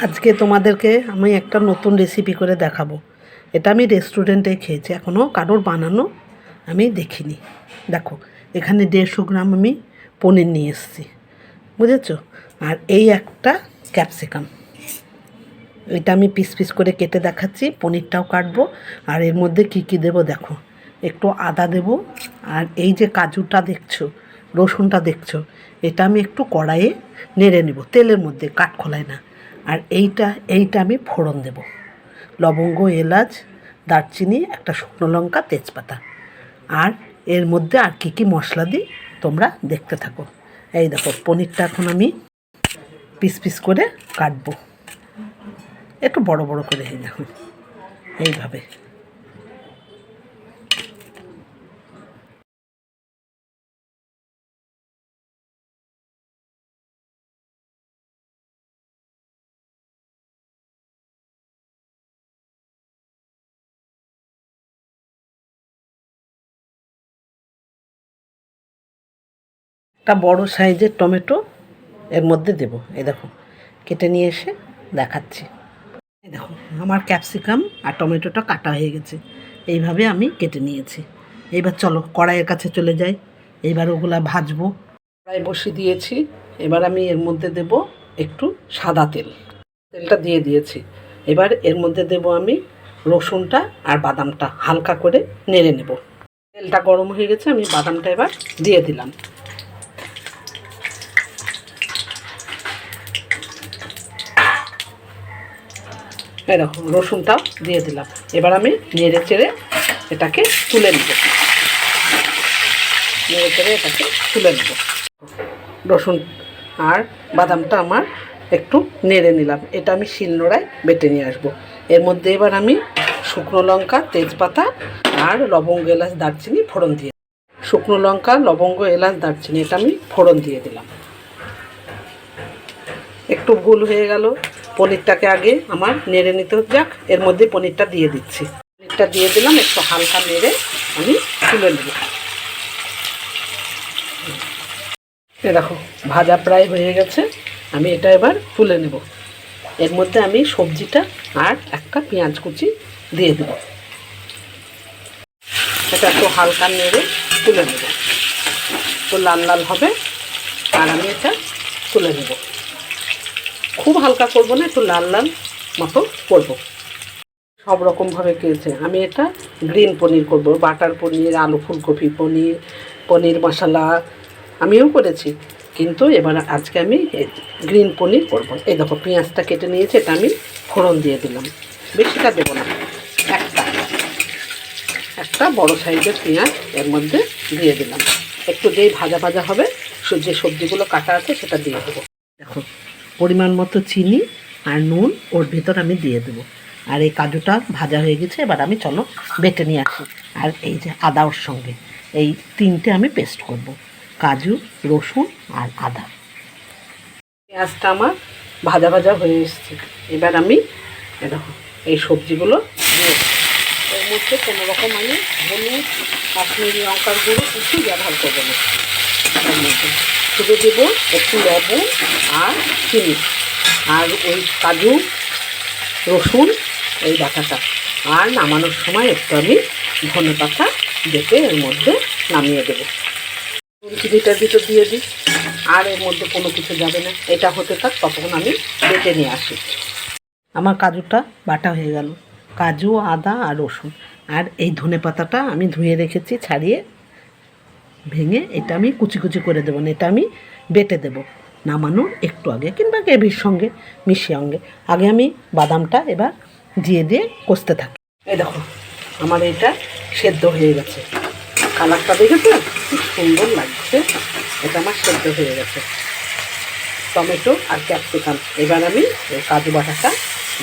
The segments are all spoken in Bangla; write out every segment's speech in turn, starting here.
আজকে তোমাদেরকে আমি একটা নতুন রেসিপি করে দেখাবো। এটা আমি রেস্টুরেন্টে খেয়েছি, এখনও কারোর বানানো আমি দেখিনি। দেখো, এখানে 150 গ্রাম আমি পনির নিয়ে এসেছি, বুঝেছো? আর এই একটা ক্যাপসিকাম, এটা আমি পিস পিস করে কেটে দেখাচ্ছি। পনিরটাও কাটবো। আর এর মধ্যে কি কি দেবো দেখো, একটু আদা দেবো। আর এই যে কাজুটা দেখছো, রসুনটা দেখছো, এটা আমি একটু কড়াইয়ে নেড়ে নেব, তেলের মধ্যে, কাঠখোলায় না। আর এইটা আমি ফোড়ন দেব, লবঙ্গ, এলাচ, দারচিনি, একটা শুকনো লঙ্কা, তেজপাতা। আর এর মধ্যে আর কি কি মশলা দিই তোমরা দেখতে থাকো। এই দেখো, পনিরটা এখন আমি পিস পিস করে কাটবো, একটু বড় বড় করে। এই দেখো, এইভাবে। একটা বড় সাইজের টমেটো এর মধ্যে দেব। এই দেখো, কেটে নিয়ে এসে দেখাচ্ছি। এই দেখো, আমার ক্যাপসিকাম আর টমেটোটা কাটা হয়ে গেছে। এইভাবে আমি কেটে নিয়েছি। এইবার চলো কড়াইয়ের কাছে চলে যাই। এইবার ওগুলা ভাজবো। কড়াই বসিয়ে দিয়েছি। এবার আমি এর মধ্যে দেব একটু সাদা তেল। তেলটা দিয়ে দিয়েছি। এবার এর মধ্যে দেব আমি রসুনটা আর বাদামটা হালকা করে নেড়ে নেব। তেলটা গরম হয়ে গেছে, আমি বাদামটা এবার দিয়ে দিলাম। এরকম রসুনটাও দিয়ে দিলাম। এবার আমি নেড়ে চেড়ে এটাকে তুলে নেব। নেড়ে চেড়ে এটাকে তুলে নেব। রসুন আর বাদামটা আমার একটু নেড়ে নিলাম। এটা আমি শিলনোড়ায় বেটে নিয়ে আসবো। এর মধ্যে এবার আমি শুকনো লঙ্কা, তেজপাতা আর লবঙ্গ, এলাচ, দারচিনি ফোড়ন দিয়ে, শুকনো লঙ্কা, লবঙ্গ, এলাচ, দারচিনি এটা আমি ফোড়ন দিয়ে দিলাম। একটু ভুল হয়ে গেল, পনিরটাকে আগে আমার নেড়ে নিতে যাক। এর মধ্যে পনিরটা দিয়ে দিচ্ছি। পনিরটা দিয়ে দিলাম, একটু হালকা নেড়ে আমি তুলে নেব। এ দেখো, ভাজা প্রায় হয়ে গেছে, আমি এটা এবার তুলে নেব। এর মধ্যে আমি সবজিটা আর একটা পেঁয়াজ কুচি দিয়ে দেব। এটা একটু হালকা নেড়ে তুলে নেব। তো লাল লাল হবে আর আমি এটা তুলে নেব। খুব হালকা করব না, একটু লাল লাল মতো করব। সব রকমভাবে খেয়েছে। আমি এটা গ্রিন পনির করব, বাটার পনির, আলু ফুলকপি পনির, পনির মশলা আমিও করেছি, কিন্তু এবার আজকে আমি গ্রিন পনির করব। এই দেখো, পেঁয়াজটা কেটে নিয়েছি, এটা আমি ফোড়ন দিয়ে দিলাম। বেশিটা দেবো না, একটা বড় সাইজের পেঁয়াজ এর মধ্যে দিয়ে দিলাম। একটু যেই ভাজা ভাজা হবে, যে সবজিগুলো কাটা আছে সেটা দিয়ে দেবো। দেখো, পরিমাণ মতো চিনি আর নুন ওর ভেতর আমি দিয়ে দেবো। আর এই কাজুটা ভাজা হয়ে গেছে, এবার আমি চলো বেটে নিয়ে আসি। আর এই যে আদা ওর সঙ্গে, এই তিনটে আমি পেস্ট করব, কাজু, রসুন আর আদা। পেঁয়াজটা আমার ভাজা ভাজা হয়ে এসছে। এবার আমি দেখো এই সবজিগুলো দিয়ে, এর মধ্যে কোনো রকম আমি হলুদ, কাশ্মীরি লঙ্কার গুঁড়ো কিছু ব্যবহার করবো না। এর মধ্যে শুধু দেবো একটু লবণ আর চিনি আর ওই কাজু, রসুন, এই বাটাটা। আর নামানোর সময় একটু আমি ধনেপাতা বেটে এর মধ্যে নামিয়ে দেবো। চিনিটার ভিতর দিয়ে দিই। আর এর মধ্যে কোনো কিছু যাবে না। এটা হতে থাক, ততক্ষণ আমি বেটে নিয়ে আসি। আমার কাজুটা বাটা হয়ে গেল, কাজু, আদা আর রসুন। আর এই ধনেপাতাটা আমি ধুয়ে রেখেছি, ছাড়িয়ে ভেঙে এটা আমি কুচি কুচি করে দেবো না, এটা আমি বেটে দেবো নামানোর একটু আগে, কিংবা গ্রেভির সঙ্গে মিশিয়ে আগে আমি বাদামটা এবার দিয়ে কষতে থাকি। এই দেখো, আমার এটা সেদ্ধ হয়ে গেছে। কালারটা দেখেছো, খুব সুন্দর লাগছে। এটা আমার সেদ্ধ হয়ে গেছে, টমেটো আর ক্যাপসিকাম। এবার আমি এই কাজু বাটাটা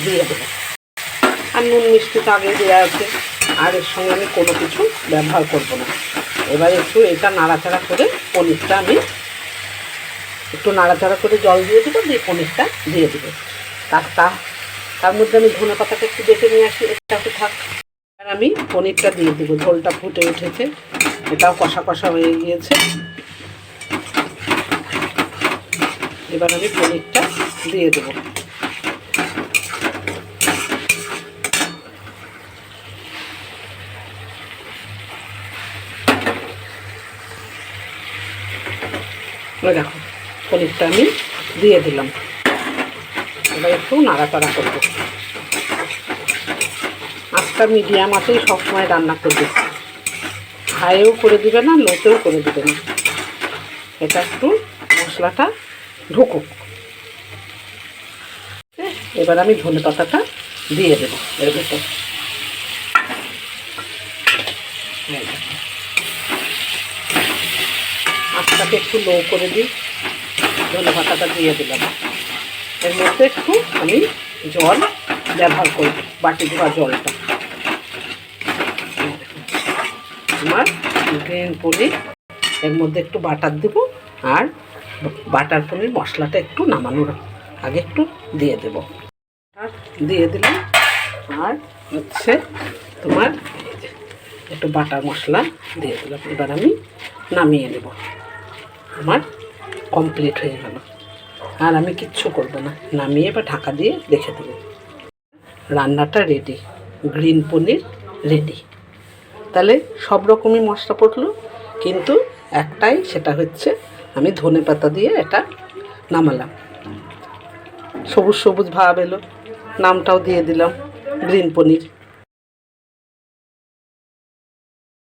দিয়ে দেবো। আর নুন মিষ্টি তো আগে দেওয়া আছে, আর এর সঙ্গে আমি কোনো কিছু ব্যবহার করব না। এবার একটু এটা নাড়াচাড়া করে পনিরটা আমি একটু নাড়াচাড়া করে জল দিয়ে দেবো, দিয়ে পনিরটা দিয়ে দেবো। তার মধ্যে আমি ধনে পাতাটা একটু বেটে নিয়ে আসি, এটা একটু থাক। আর আমি পনিরটা দিয়ে দেবো। ঝোলটা ফুটে উঠেছে, এটাও কষা কষা হয়ে গিয়েছে। এবার আমি পনিরটা দিয়ে দেবো। দেখো পনিরটা আমি দিয়ে দিলাম। এবার একটু নাড়াচাড়া করবো। আঁচটা মিডিয়াম আঁচেই সবসময় রান্না করবে, হাইও করে দিবে না, লোতেও করে দিবে না। এটা একটু মশলাটা ঢুকুক। এবার আমি ধনেপাতাটা দিয়ে দেবো এর ভেতর। আঁচটাকে একটু লো করে দিই, ধনেপাতাটা দিয়ে দিলাম। এর মধ্যে একটু আমি জল ব্যবহার করব, বাটি ধোয়া জলটা। আমার গ্রিন পনির, এর মধ্যে একটু বাটার দেবো, আর বাটার পনির মশলাটা একটু নামানোর আগে একটু দিয়ে দেবো। আর দিয়ে দিলাম, আর হচ্ছে তোমার একটু বাটার মশলা দিয়ে দিলাম। এবার আমি নামিয়ে নেব। আমার কমপ্লিট হয়ে গেল। আর আমি কিচ্ছু করবো না, নামিয়ে বা ঢাকা দিয়ে রেখে দেবো। রান্নাটা রেডি, গ্রিন পনির রেডি। তাহলে সব রকমই মশলা পড়লো, কিন্তু একটাই, সেটা হচ্ছে আমি ধনেপাতা দিয়ে এটা নামালাম। সবুজ সবুজ ভাব এলো, নামটাও দিয়ে দিলাম গ্রিন পনির।